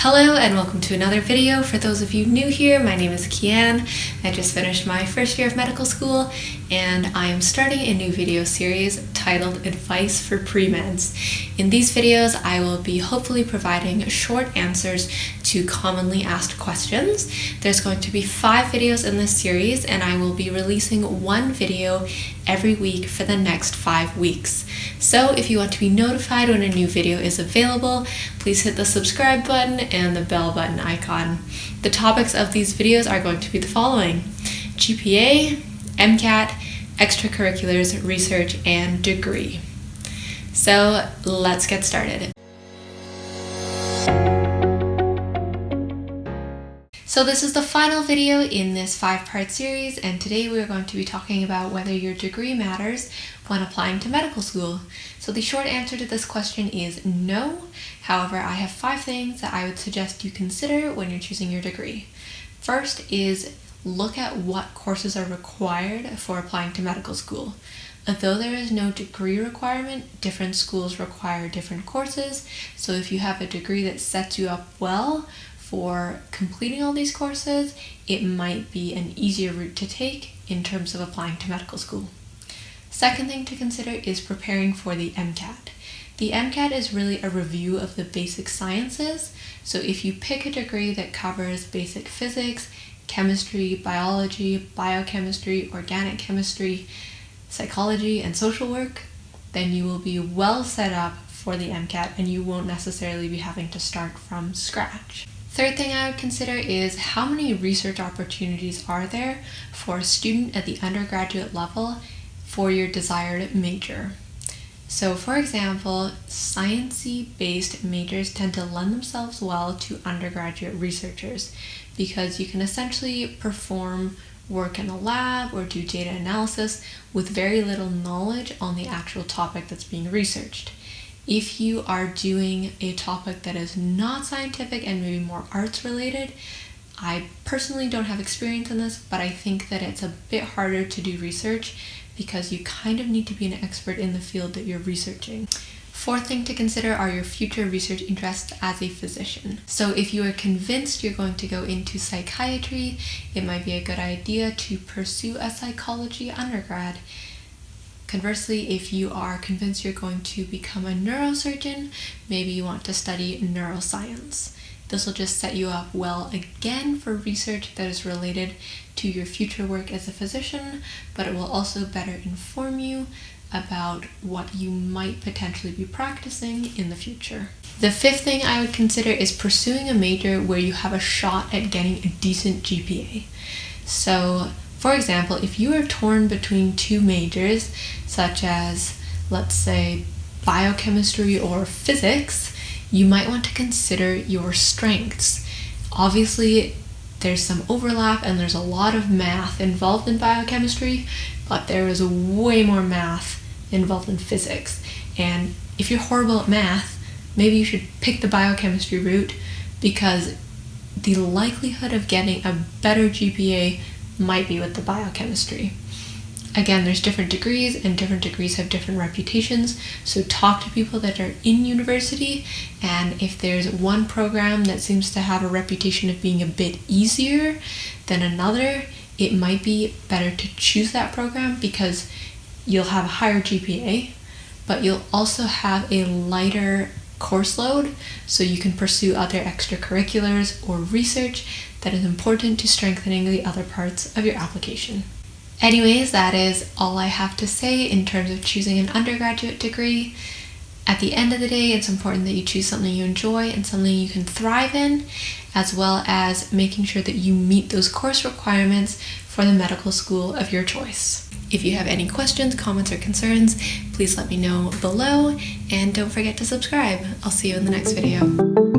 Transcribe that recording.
Hello and welcome to another video. For those of you new here, my name is Kian. I just finished my first year of medical school and I am starting a new video series titled Advice for Pre-Meds. In these videos, I will be hopefully providing short answers to commonly asked questions. There's going to be 5 videos in this series and I will be releasing one video every week for the next 5 weeks. So if you want to be notified when a new video is available, please hit the subscribe button and the bell button icon. The topics of these videos are going to be the following: GPA, MCAT, extracurriculars, research, and degree. So let's get started. So this is the final video in this 5-part series, and today we are going to be talking about whether your degree matters when applying to medical school. So the short answer to this question is no. However, I have 5 things that I would suggest you consider when you're choosing your degree. First is look at what courses are required for applying to medical school. Although there is no degree requirement, different schools require different courses. So if you have a degree that sets you up well for completing all these courses, it might be an easier route to take in terms of applying to medical school. Second thing to consider is preparing for the MCAT. The MCAT is really a review of the basic sciences. So if you pick a degree that covers basic physics, chemistry, biology, biochemistry, organic chemistry, psychology, and social work, then you will be well set up for the MCAT and you won't necessarily be having to start from scratch. Third thing I would consider is how many research opportunities are there for a student at the undergraduate level for your desired major. So for example, sciencey based majors tend to lend themselves well to undergraduate researchers because you can essentially perform work in a lab or do data analysis with very little knowledge on the actual topic that's being researched. If you are doing a topic that is not scientific and maybe more arts related, I personally don't have experience in this, but I think that it's a bit harder to do research because you kind of need to be an expert in the field that you're researching. Fourth thing to consider are your future research interests as a physician. So if you are convinced you're going to go into psychiatry, it might be a good idea to pursue a psychology undergrad. Conversely, if you are convinced you're going to become a neurosurgeon, maybe you want to study neuroscience. This will just set you up well again for research that is related to your future work as a physician, but it will also better inform you about what you might potentially be practicing in the future. The fifth thing I would consider is pursuing a major where you have a shot at getting a decent GPA. So, for example, if you are torn between 2 majors, such as, let's say, biochemistry or physics, you might want to consider your strengths. Obviously, there's some overlap and there's a lot of math involved in biochemistry, but there is way more math involved in physics. And if you're horrible at math, maybe you should pick the biochemistry route because the likelihood of getting a better GPA might be with the biochemistry. Again, there's different degrees and different degrees have different reputations, so talk to people that are in university, and if there's one program that seems to have a reputation of being a bit easier than another, it might be better to choose that program because you'll have a higher GPA, but you'll also have a lighter course load, so you can pursue other extracurriculars or research that is important to strengthening the other parts of your application. Anyways, that is all I have to say in terms of choosing an undergraduate degree. At the end of the day, it's important that you choose something you enjoy and something you can thrive in, as well as making sure that you meet those course requirements for the medical school of your choice. If you have any questions, comments, or concerns, please let me know below, and don't forget to subscribe. I'll see you in the next video.